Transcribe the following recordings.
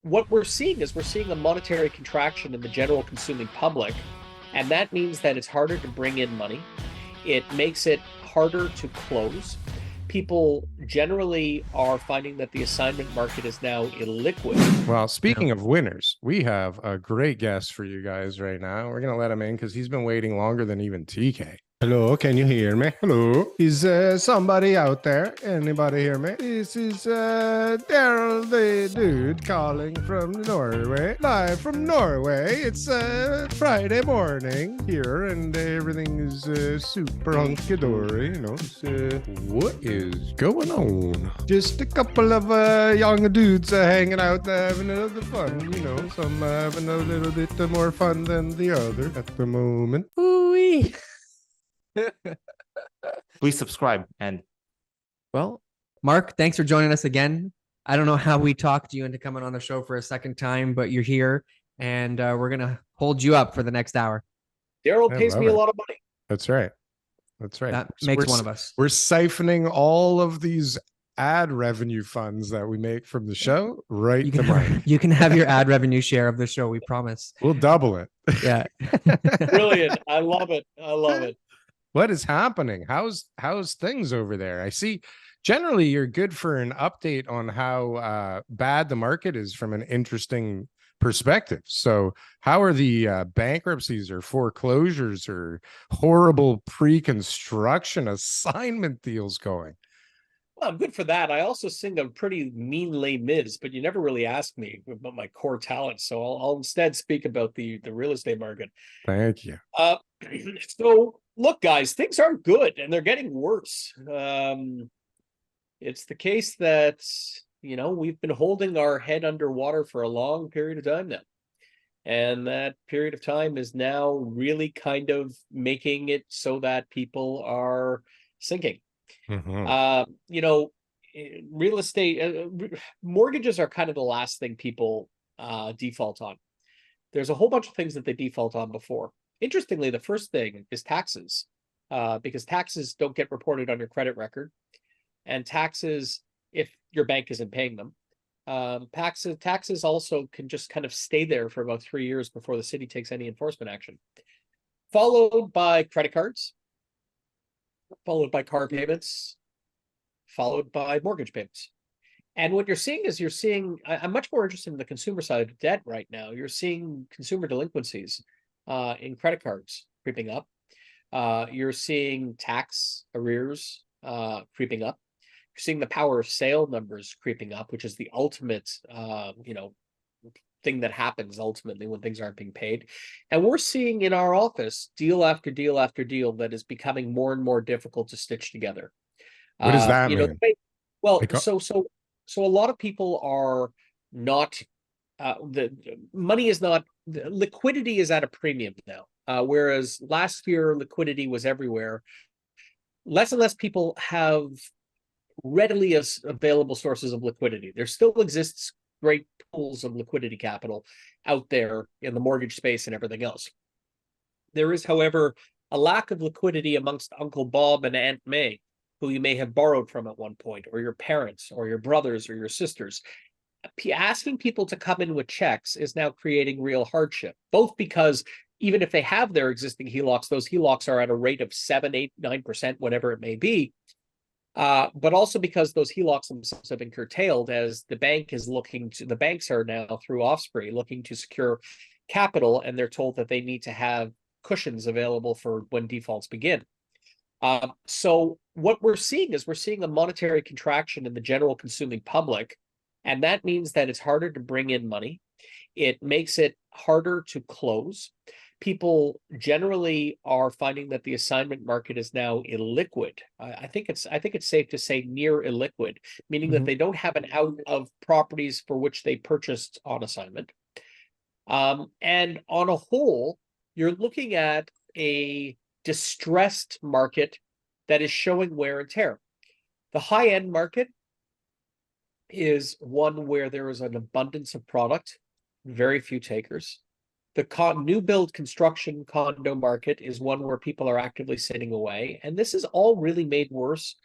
what we're seeing is we're seeing a monetary contraction in the general consuming public, and that means that it's harder to bring in money. It makes it harder to close. People generally are finding that the assignment market is now illiquid. Well, speaking of winners, we have a great guest for you guys right now. We're going to let him in because he's been waiting longer than even TK. Hello, can you hear me? Hello, is somebody out there? Anybody hear me? This is Darryl the dude calling from Norway, live from Norway. It's Friday morning here, and everything is super hunky-dory, you know. What is going on? Just a couple of young dudes hanging out, having a little bit fun, you know. Some having a little bit more fun than the other at the moment. Ooh-wee. Please subscribe. And well, Mark, thanks for joining us again. I don't know how we talked you into coming on the show for a second time, but you're here, and we're gonna hold you up for the next hour. Darryl pays me a lot of money. That's right. That's right. That makes one of us. We're siphoning all of these ad revenue funds that we make from the show right to Mike. You can have your ad revenue share of the show. We promise. We'll double it. Yeah. Brilliant. I love it. I love it. What is happening? How's things over there? I see generally you're good for an update on how bad the market is from an interesting perspective. So how are the bankruptcies or foreclosures or horrible pre-construction assignment deals going? Well, I'm good for that. I also sing a pretty mean Les Mis, but you never really ask me about my core talents. So I'll instead speak about the real estate market. Thank you. So look, guys, things aren't good and they're getting worse. It's the case that, you know, we've been holding our head underwater for a long period of time now. And that period of time is now really kind of making it so that people are sinking. Mm-hmm. You know, real estate, mortgages are kind of the last thing people default on. There's a whole bunch of things that they default on before. Interestingly, the first thing is taxes, because taxes don't get reported on your credit record, and taxes, if your bank isn't paying them, taxes also can just kind of stay there for about 3 years before the city takes any enforcement action. Followed by credit cards, followed by car payments, followed by mortgage payments. And what you're seeing is I'm much more interested in the consumer side of debt right now. You're seeing consumer delinquencies in credit cards creeping up. You're seeing tax arrears creeping up. You're seeing the power of sale numbers creeping up, which is the ultimate, you know, thing that happens ultimately when things aren't being paid. And we're seeing in our office deal after deal after deal that is becoming more and more difficult to stitch together. What does that mean? Well, so a lot of people are not, the money is not, liquidity is at a premium now. Whereas last year liquidity was everywhere. Less and less people have readily available sources of liquidity. There still exists great pools of liquidity capital out there in the mortgage space and everything else. There is, however, a lack of liquidity amongst Uncle Bob and Aunt May, who you may have borrowed from at one point, or your parents, or your brothers, or your sisters. Asking people to come in with checks is now creating real hardship, both because even if they have their existing HELOCs, those HELOCs are at a rate of 7, 8, 9%, whatever it may be. But also because those HELOCs themselves have been curtailed as the banks are now through Offspring looking to secure capital, and they're told that they need to have cushions available for when defaults begin. So what we're seeing is a monetary contraction in the general consuming public, and that means that it's harder to bring in money. It makes it harder to close. People generally are finding that the assignment market is now illiquid. I think it's safe to say near illiquid, meaning that they don't have an out of properties for which they purchased on assignment. And on a whole, you're looking at a distressed market that is showing wear and tear. The high-end market is one where there is an abundance of product, very few takers. The new build construction condo market is one where people are actively sitting away. And this is all really made worse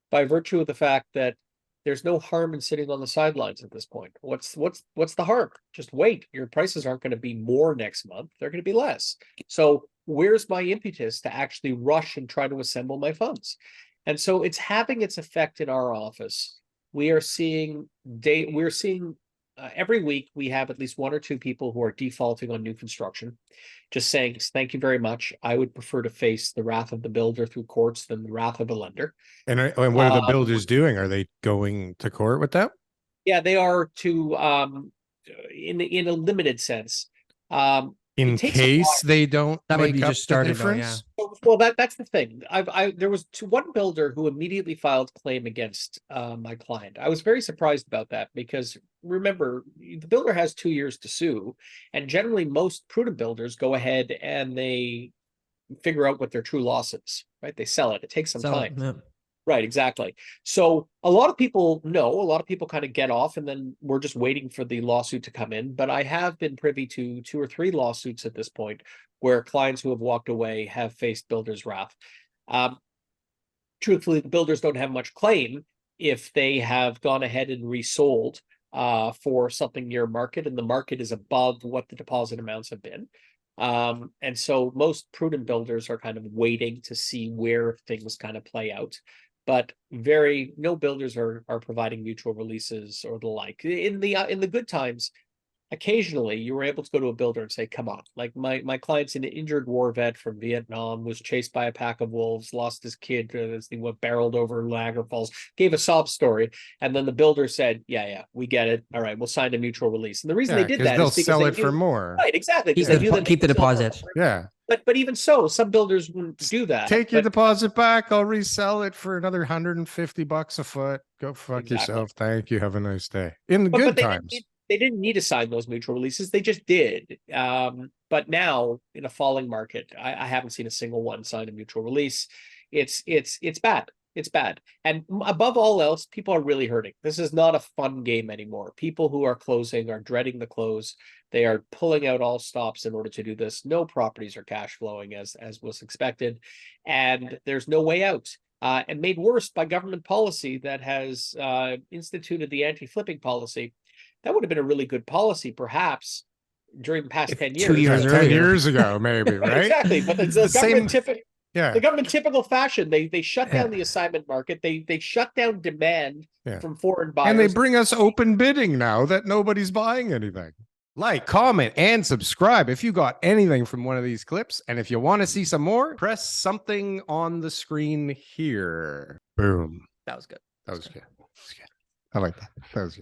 by virtue of the fact that there's no harm in sitting on the sidelines at this point. What's the harm? Just wait. Your prices aren't going to be more next month. They're going to be less. So where's my impetus to actually rush and try to assemble my funds? And so it's having its effect in our office. We are seeing every week we have at least 1 or 2 people who are defaulting on new construction, just saying, thank you very much. I would prefer to face the wrath of the builder through courts than the wrath of a lender. And what are the builders doing? Are they going to court with them? Yeah, they are in a limited sense. In case they don't That would make be up just started the though, difference? Well, that's the thing. There was one builder who immediately filed claim against my client. I was very surprised about that because remember, the builder has 2 years to sue, and generally most prudent builders go ahead and they figure out what their true loss is, right? They sell it. It takes some time. Yeah. Right, exactly. So a lot of people know, a lot of people kind of get off and then we're just waiting for the lawsuit to come in. But I have been privy to 2 or 3 lawsuits at this point where clients who have walked away have faced builders' wrath. Truthfully, the builders don't have much claim if they have gone ahead and resold for something near market and the market is above what the deposit amounts have been. And so most prudent builders are kind of waiting to see where things kind of play out. But no builders are providing mutual releases or the like. In the good times, occasionally you were able to go to a builder and say, come on, like my client's an injured war vet from Vietnam, was chased by a pack of wolves, lost his kid as he went barreled over Niagara Falls, gave a sob story. And then the builder said, yeah, we get it. All right, we'll sign a mutual release. And the reason they did that they'll is because sell they it for knew, more. right, exactly. Keep the deposit. Yeah. But even so, some builders wouldn't do that. Take your deposit back. I'll resell it for another $150 a foot. Go fuck yourself. Thank you. Have a nice day. In the good times. They didn't need to sign those mutual releases. They just did. But now in a falling market, I haven't seen a single one sign a mutual release. It's bad. It's bad. And above all else, people are really hurting. This is not a fun game anymore. People who are closing are dreading the close. They are pulling out all stops in order to do this. No properties are cash flowing as was expected. And there's no way out. And made worse by government policy that has instituted the anti-flipping policy. That would have been a really good policy, perhaps, during the past 10 years. 2 years earlier. 10 years ago, maybe, right? Exactly. But the government typical fashion, they shut down the assignment market. They shut down demand from foreign buyers. And they bring us open bidding now that nobody's buying anything. Like, comment, and subscribe if you got anything from one of these clips. And if you want to see some more, press something on the screen here. Boom. That was good. That was good. I like that. That was good.